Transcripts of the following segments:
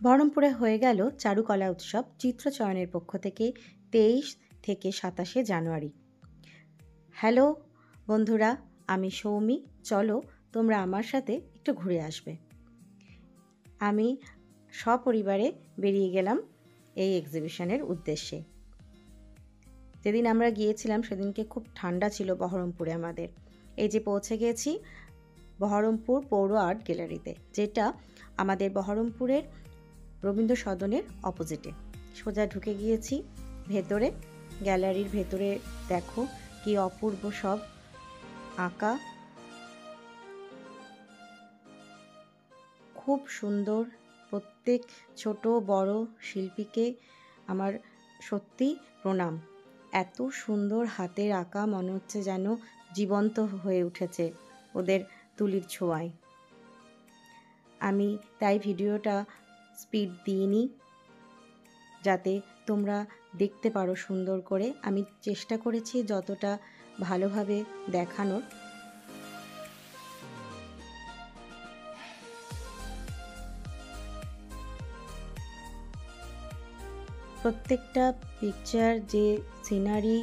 বহরমপুরে হয়ে গেল চারুকলা উৎসব চিত্রচয়নের পক্ষ থেকে 23 থেকে 27শে জানুয়ারি। হ্যালো বন্ধুরা, আমি সৌমি। চলো তোমরা আমার সাথে একটু ঘুরে আসবে। আমি সপরিবারে বেরিয়ে গেলাম এই এক্সিবিশনের উদ্দেশ্যে। যেদিন আমরা গিয়েছিলাম সেদিনকে খুব ঠান্ডা ছিল বহরমপুরে আমাদের। এই যে পৌঁছে গেছি বহরমপুর পৌর আর্ট গ্যালারিতে, যেটা আমাদের বহরমপুরের রবীন্দ্র সদনের অপোজিটে। সোজা ঢুকে গিয়েছি ভেতরে। গ্যালারির ভেতরে দেখো কি অপূর্ব সব আঁকা, খুব সুন্দর। প্রত্যেক ছোট বড় শিল্পীকে আমার সত্যি প্রণাম। এত সুন্দর হাতের আঁকা, মনে হচ্ছে যেন জীবন্ত হয়ে উঠেছে ওদের তুলির ছোঁয়ায়। আমি তাই ভিডিওটা স্পিড দিইনি, যাতে তোমরা দেখতে পারো সুন্দর করে। আমি চেষ্টা করেছি যতটা ভালোভাবে দেখানোর। প্রত্যেকটা পিকচার, যে সিনারি,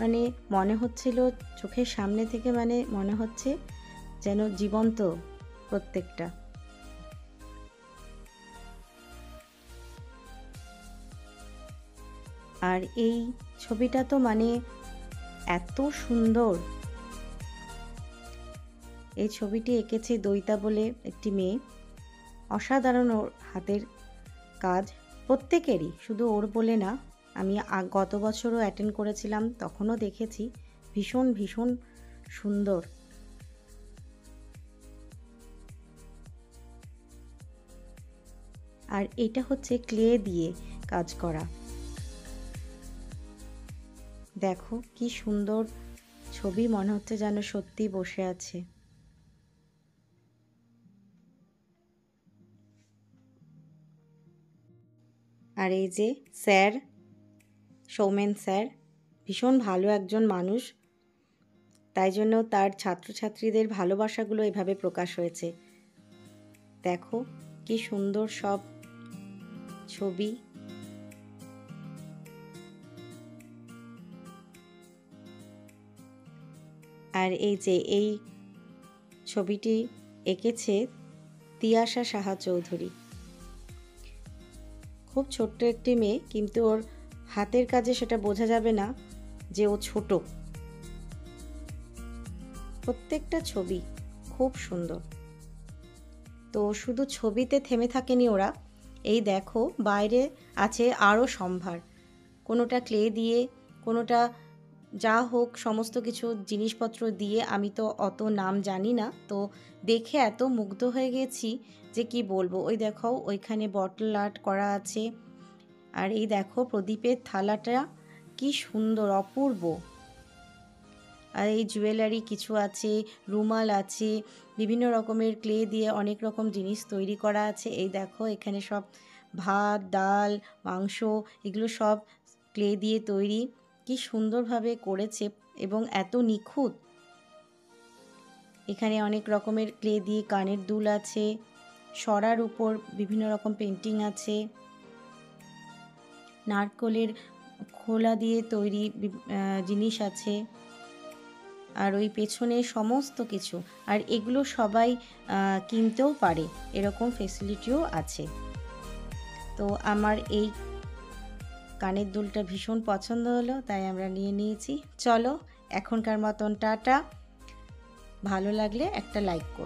মানে মনে হচ্ছিল চোখের সামনে থেকে, মানে মনে হচ্ছে যেন জীবন্ত প্রত্যেকটা। আর এই ছবিটা তো মানে এত সুন্দর। এই ছবিটি এঁকেছে দইতা বলে একটি মেয়ে। অসাধারণ ওর হাতের কাজ প্রত্যেকেরই, শুধু ওর বলে না। আমি গত বছরও অ্যাটেন্ড করেছিলাম, তখনও দেখেছি ভীষণ ভীষণ সুন্দর। আর এটা হচ্ছে ক্লে দিয়ে কাজ করা। দেখো কি সুন্দর ছবি, মনে হচ্ছে যেন সত্যি বসে আছে। আর এই যে স্যার, সৌমেন স্যার, ভীষণ ভালো একজন মানুষ। তাই জন্য তার ছাত্রছাত্রীদের ভালোবাসাগুলো এভাবে প্রকাশ হয়েছে। দেখো কি সুন্দর সব ছবি। আর এই যে এই ছবিটি এঁকেছে তিয়াশা সাহা চৌধুরী। খুব ছোট্ট একটি মেয়ে, কিন্তু ওর হাতের কাজে সেটা বোঝা যাবে না যে ও ছোট। প্রত্যেকটা ছবি খুব সুন্দর। তো শুধু ছবিতে থেমে থাকেনি ওরা। এই দেখো বাইরে আছে আরও সম্ভার, কোনোটা ক্লে দিয়ে, কোনোটা যা হোক, সমস্ত কিছু জিনিসপত্র দিয়ে। আমি তো অত নাম জানি না, তো দেখে এত মুগ্ধ হয়ে গেছি যে কি বলবো। ওই দেখো ওইখানে বটল আর্ট করা আছে। আর এই দেখো প্রদীপের থালাটা কি সুন্দর, অপূর্ব। আর এই জুয়েলারি কিছু আছে, রুমাল আছে, বিভিন্ন রকমের ক্লে দিয়ে অনেক রকম জিনিস তৈরি করা আছে। এই দেখো এখানে সব ভাত, ডাল, মাংস, এগুলো সব ক্লে দিয়ে তৈরি। কি সুন্দরভাবে করেছে এবং এত নিখুঁত। এখানে অনেক রকমের ক্লে দিয়ে কানের দুল আছে, সরার উপর বিভিন্ন রকম পেন্টিং আছে, নারকোলের খোলা দিয়ে তৈরি জিনিস আছে। আর ওই পেছনে সমস্ত কিছু। আর এগুলো সবাই কিনতেও পারে, এরকম ফেসিলিটিও আছে। তো আমার এই কানের দুলটা ভীষণ পছন্দ হলো, তাই আমরা নিয়ে নিয়েছি। চলো এখনকার মতন টাটা। ভালো লাগলে একটা লাইক করো।